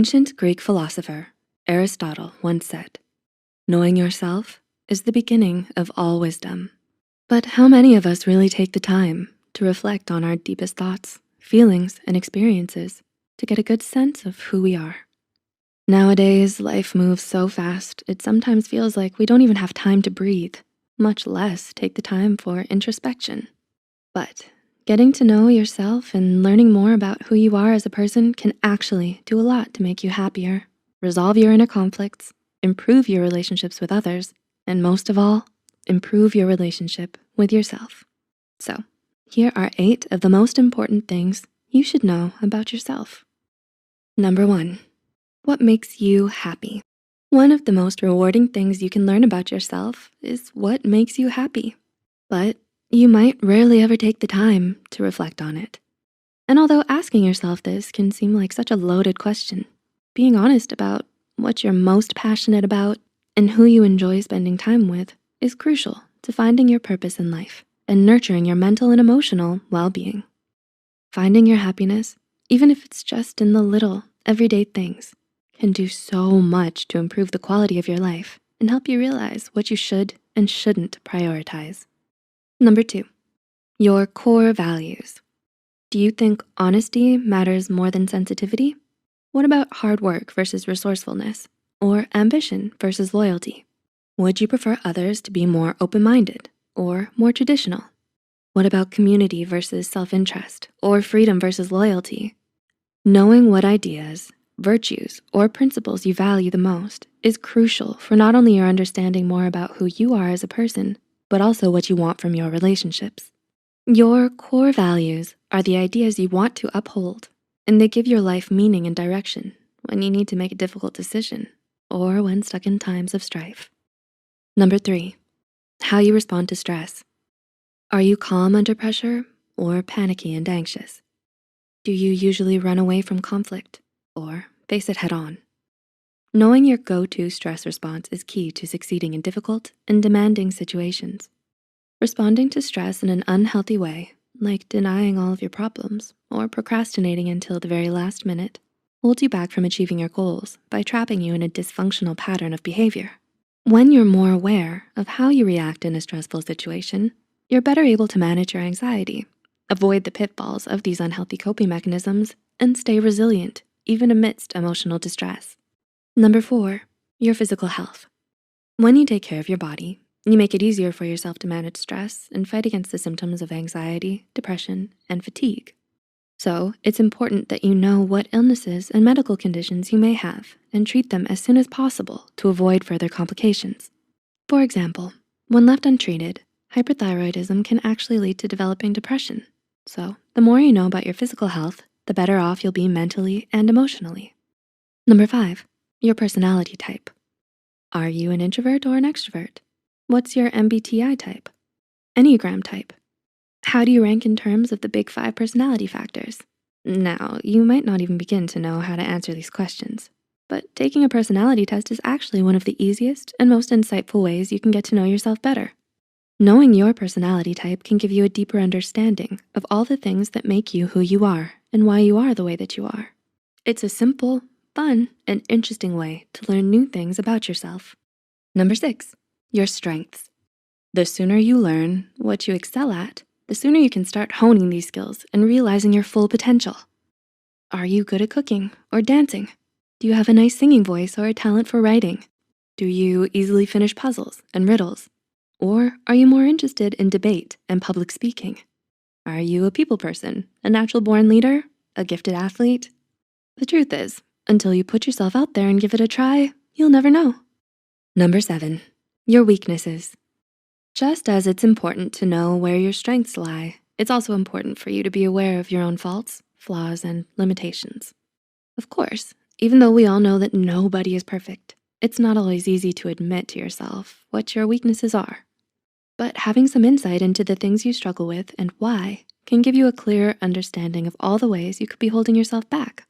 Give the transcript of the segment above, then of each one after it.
Ancient Greek philosopher Aristotle once said, "Knowing yourself is the beginning of all wisdom." But how many of us really take the time to reflect on our deepest thoughts, feelings, and experiences to get a good sense of who we are? Nowadays, life moves so fast, it sometimes feels like we don't even have time to breathe, much less take the time for introspection. But getting to know yourself and learning more about who you are as a person can actually do a lot to make you happier, resolve your inner conflicts, improve your relationships with others, and most of all, improve your relationship with yourself. So, here are 8 of the most important things you should know about yourself. Number 1, what makes you happy? One of the most rewarding things you can learn about yourself is what makes you happy. But you might rarely ever take the time to reflect on it. And although asking yourself this can seem like such a loaded question, being honest about what you're most passionate about and who you enjoy spending time with is crucial to finding your purpose in life and nurturing your mental and emotional well-being. Finding your happiness, even if it's just in the little everyday things, can do so much to improve the quality of your life and help you realize what you should and shouldn't prioritize. Number 2, your core values. Do you think honesty matters more than sensitivity? What about hard work versus resourcefulness, or ambition versus loyalty? Would you prefer others to be more open-minded or more traditional? What about community versus self-interest, or freedom versus loyalty? Knowing what ideas, virtues, or principles you value the most is crucial for not only your understanding more about who you are as a person, but also what you want from your relationships. Your core values are the ideas you want to uphold, and they give your life meaning and direction when you need to make a difficult decision or when stuck in times of strife. Number 3, how you respond to stress. Are you calm under pressure or panicky and anxious? Do you usually run away from conflict or face it head on? Knowing your go-to stress response is key to succeeding in difficult and demanding situations. Responding to stress in an unhealthy way, like denying all of your problems or procrastinating until the very last minute, holds you back from achieving your goals by trapping you in a dysfunctional pattern of behavior. When you're more aware of how you react in a stressful situation, you're better able to manage your anxiety, avoid the pitfalls of these unhealthy coping mechanisms, and stay resilient even amidst emotional distress. Number 4, your physical health. When you take care of your body, you make it easier for yourself to manage stress and fight against the symptoms of anxiety, depression, and fatigue. So it's important that you know what illnesses and medical conditions you may have and treat them as soon as possible to avoid further complications. For example, when left untreated, hyperthyroidism can actually lead to developing depression. So the more you know about your physical health, the better off you'll be mentally and emotionally. Number 5, your personality type. Are you an introvert or an extrovert? What's your MBTI type? Enneagram type? How do you rank in terms of the big 5 personality factors? Now, you might not even begin to know how to answer these questions, but taking a personality test is actually one of the easiest and most insightful ways you can get to know yourself better. Knowing your personality type can give you a deeper understanding of all the things that make you who you are and why you are the way that you are. It's a simple, fun, and interesting way to learn new things about yourself. Number 6, your strengths. The sooner you learn what you excel at, the sooner you can start honing these skills and realizing your full potential. Are you good at cooking or dancing? Do you have a nice singing voice or a talent for writing? Do you easily finish puzzles and riddles? Or are you more interested in debate and public speaking? Are you a people person, a natural born leader, a gifted athlete? The truth is, until you put yourself out there and give it a try, you'll never know. Number 7, your weaknesses. Just as it's important to know where your strengths lie, it's also important for you to be aware of your own faults, flaws, and limitations. Of course, even though we all know that nobody is perfect, it's not always easy to admit to yourself what your weaknesses are. But having some insight into the things you struggle with and why can give you a clearer understanding of all the ways you could be holding yourself back.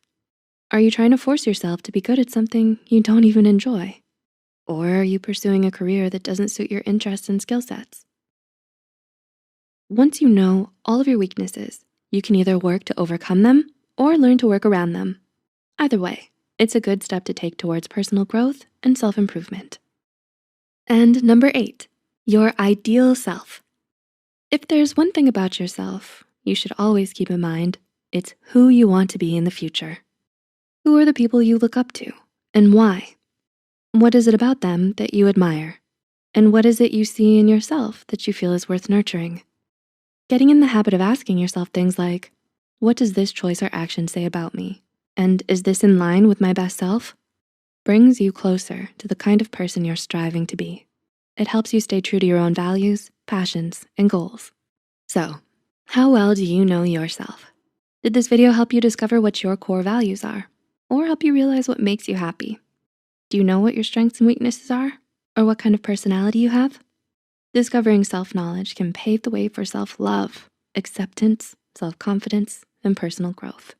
Are you trying to force yourself to be good at something you don't even enjoy? Or are you pursuing a career that doesn't suit your interests and skill sets? Once you know all of your weaknesses, you can either work to overcome them or learn to work around them. Either way, It's a good step to take towards personal growth and self-improvement. And number 8, your ideal self. If there's one thing about yourself you should always keep in mind, it's who you want to be in the future. Who are the people you look up to and why? What is it about them that you admire? And what is it you see in yourself that you feel is worth nurturing? Getting in the habit of asking yourself things like, what does this choice or action say about me? And is this in line with my best self? Brings you closer to the kind of person you're striving to be. It helps you stay true to your own values, passions, and goals. So, how well do you know yourself? Did this video help you discover what your core values are? Or help you realize what makes you happy? Do you know what your strengths and weaknesses are? Or what kind of personality you have? Discovering self-knowledge can pave the way for self-love, acceptance, self-confidence, and personal growth.